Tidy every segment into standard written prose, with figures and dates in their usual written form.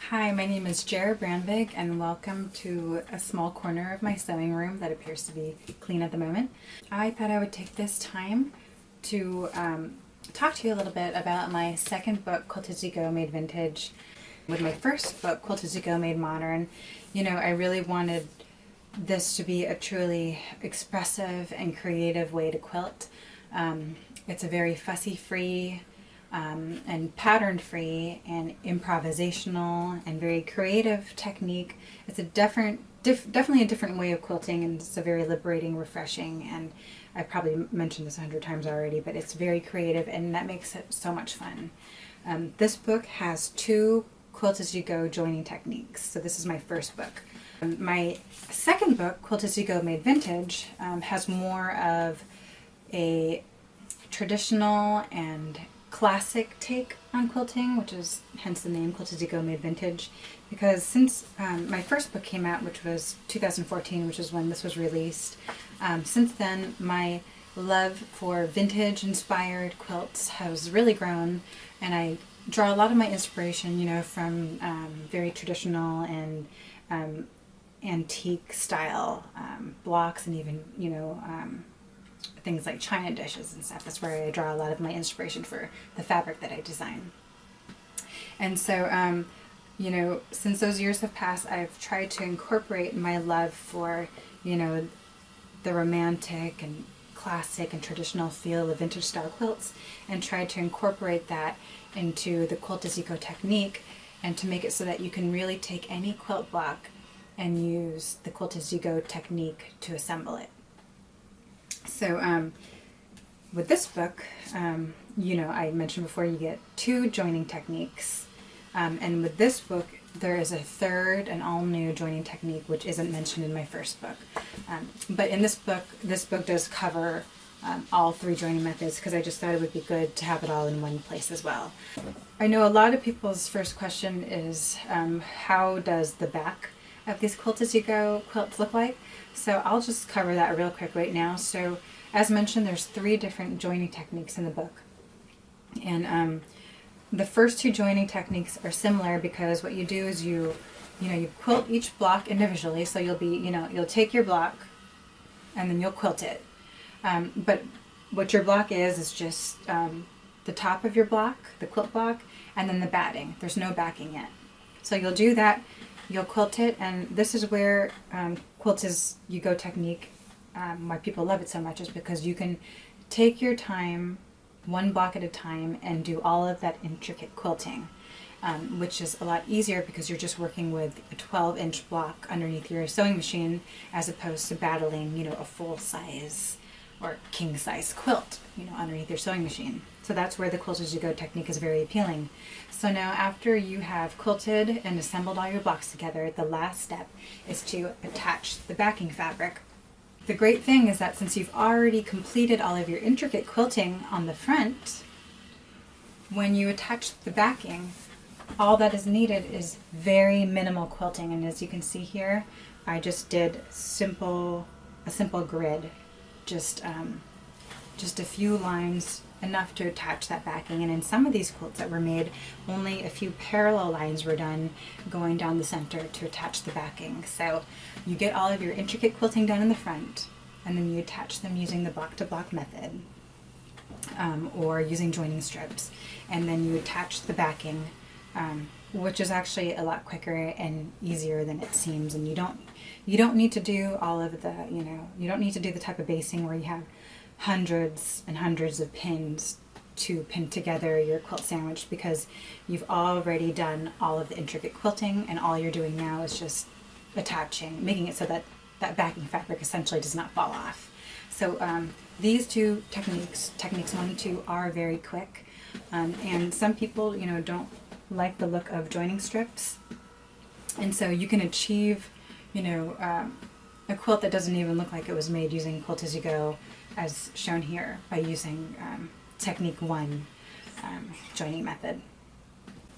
Hi, my name is Jera Brandvig and welcome to a small corner of my sewing room that appears to be clean at the moment. I thought I would take this time to talk to you a little bit about my second book, Quilt As-You-Go Made Vintage. With my first book, Quilt As-You-Go Made Modern, I really wanted this to be a truly expressive and creative way to quilt. It's a very fussy-free and pattern-free and improvisational and very creative technique. It's a definitely a different way of quilting, and it's a very liberating, refreshing, and I've probably mentioned this 100 times already, but it's very creative and that makes it so much fun. This book has two Quilt As You Go joining techniques, so this is my first book. My second book, Quilt As You Go Made Vintage, has more of a traditional and classic take on quilting, which is hence the name Quilt As You Go Made Vintage, because since my first book came out, which was 2014, which is when this was released, since then my love for vintage inspired quilts has really grown, and I draw a lot of my inspiration from very traditional and antique style blocks, and even things like china dishes and stuff. That's where I draw a lot of my inspiration for the fabric that I design. And so, since those years have passed, I've tried to incorporate my love for, the romantic and classic and traditional feel of vintage style quilts, and tried to incorporate that into the Quilt As You Go technique, and to make it so that you can really take any quilt block and use the Quilt As You Go technique to assemble it. So with this book, I mentioned before, you get two joining techniques. And with this book, there is a third and all new joining technique, which isn't mentioned in my first book. But in this book does cover all three joining methods, because I just thought it would be good to have it all in one place as well. I know a lot of people's first question is, how does the back of these Quilt As You Go quilts look like? So I'll just cover that real quick right now. So as mentioned, there's three different joining techniques in the book. And the first two joining techniques are similar, because what you do is you quilt each block individually. So you'll take your block and then you'll quilt it. But what your block is just the top of your block, the quilt block, and then the batting. There's no backing yet. So you'll do that. You'll quilt it, and this is where Quilt As You Go technique, why people love it so much, is because you can take your time, one block at a time, and do all of that intricate quilting, which is a lot easier because you're just working with a 12-inch block underneath your sewing machine, as opposed to battling, a full-size or king-size quilt, underneath your sewing machine. So that's where the Quilt As You Go technique is very appealing. So now, after you have quilted and assembled all your blocks together, the last step is to attach the backing fabric. The great thing is that since you've already completed all of your intricate quilting on the front, when you attach the backing, all that is needed is very minimal quilting. And as you can see here, I just did a simple grid, just a few lines, enough to attach that backing. And in some of these quilts that were made, only a few parallel lines were done going down the center to attach the backing. So you get all of your intricate quilting done in the front, and then you attach them using the block to block method, or using joining strips, and then you attach the backing, which is actually a lot quicker and easier than it seems. And you don't need to do all of the you don't need to do the type of basing where you have hundreds and hundreds of pins to pin together your quilt sandwich, because you've already done all of the intricate quilting, and all you're doing now is just attaching, making it so that that backing fabric essentially does not fall off. So these two techniques 1 and 2, are very quick, and some people don't like the look of joining strips, and so you can achieve a quilt that doesn't even look like it was made using Quilt As You Go, as shown here, by using technique 1, joining method.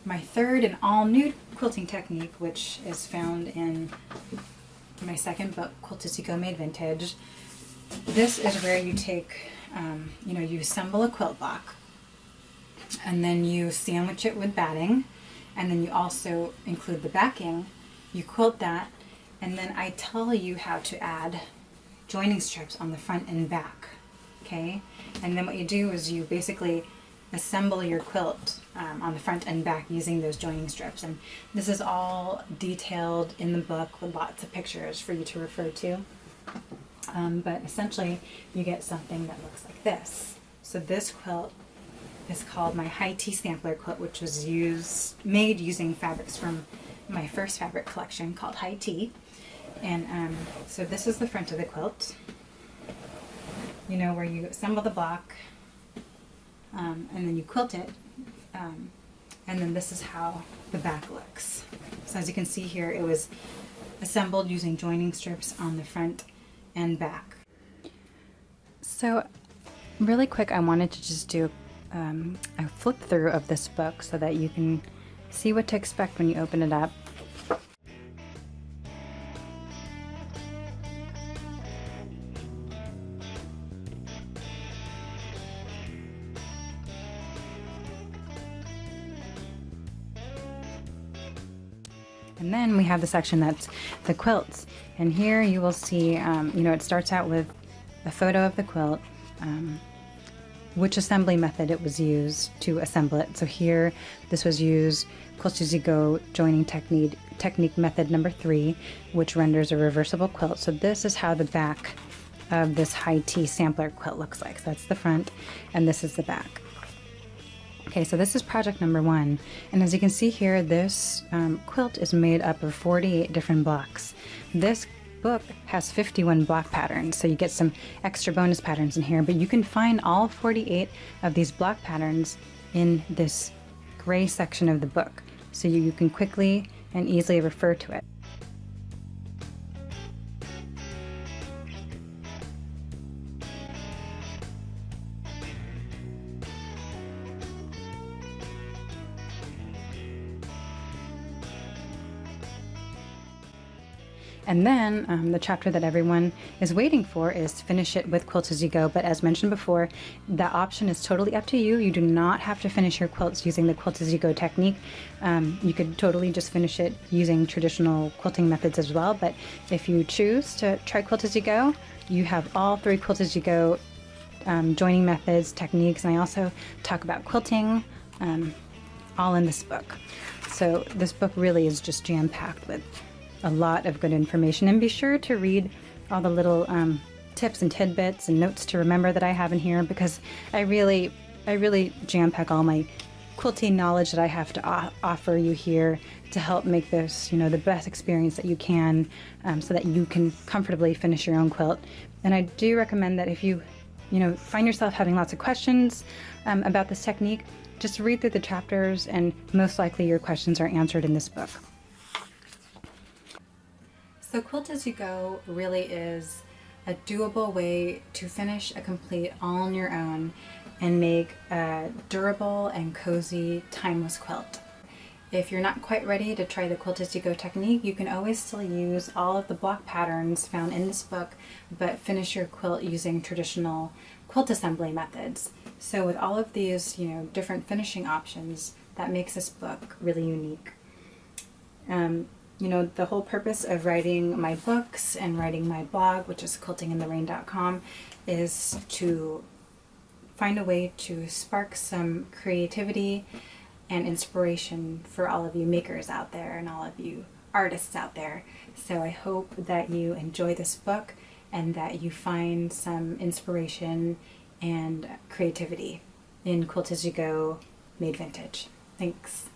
My third and all new quilting technique, which is found in my second book, Quilt As You Go Made Vintage, this is where you take, you assemble a quilt block, and then you sandwich it with batting, and then you also include the backing. You quilt that, and then I tell you how to add joining strips on the front and back, okay? And then what you do is you basically assemble your quilt on the front and back using those joining strips. And this is all detailed in the book with lots of pictures for you to refer to. But essentially you get something that looks like this. So this quilt is called my high tea sampler quilt, which was made using fabrics from my first fabric collection called High Tea. And so this is the front of the quilt, you know, where you assemble the block and then you quilt it, and then this is how the back looks. So as you can see here, it was assembled using joining strips on the front and back. So really quick, I wanted to just do a flip through of this book so that you can see what to expect when you open it up. And then we have the section that's the quilts. And here you will see, you know, it starts out with a photo of the quilt, which assembly method it was used to assemble it. So here, this was used Quilt As-You-Go joining technique method number 3, which renders a reversible quilt. So this is how the back of this high tea sampler quilt looks like. So that's the front, and this is the back. Okay, so this is project number 1, and as you can see here, this quilt is made up of 48 different blocks. This book has 51 block patterns, so you get some extra bonus patterns in here, but you can find all 48 of these block patterns in this gray section of the book, so you can quickly and easily refer to it. And then the chapter that everyone is waiting for is finish it with Quilt As You Go. But as mentioned before, that option is totally up to you. You do not have to finish your quilts using the Quilt As You Go technique. You could totally just finish it using traditional quilting methods as well. But if you choose to try Quilt As You Go, you have all 3 Quilt As You Go joining methods, techniques, and I also talk about quilting all in this book. So this book really is just jam-packed with a lot of good information, and be sure to read all the little tips and tidbits and notes to remember that I have in here, because I really jam-pack all my quilting knowledge that I have to offer you here to help make this, you know, the best experience that you can, so that you can comfortably finish your own quilt. And I do recommend that if you find yourself having lots of questions about this technique, just read through the chapters, and most likely your questions are answered in this book. So Quilt As You Go really is a doable way to finish a complete all on your own and make a durable and cozy, timeless quilt. If you're not quite ready to try the Quilt As You Go technique, you can always still use all of the block patterns found in this book, but finish your quilt using traditional quilt assembly methods. So with all of these, different finishing options, that makes this book really unique. The whole purpose of writing my books and writing my blog, which is quiltingintherain.com, is to find a way to spark some creativity and inspiration for all of you makers out there and all of you artists out there. So I hope that you enjoy this book and that you find some inspiration and creativity in Quilt As You Go Made Vintage. Thanks.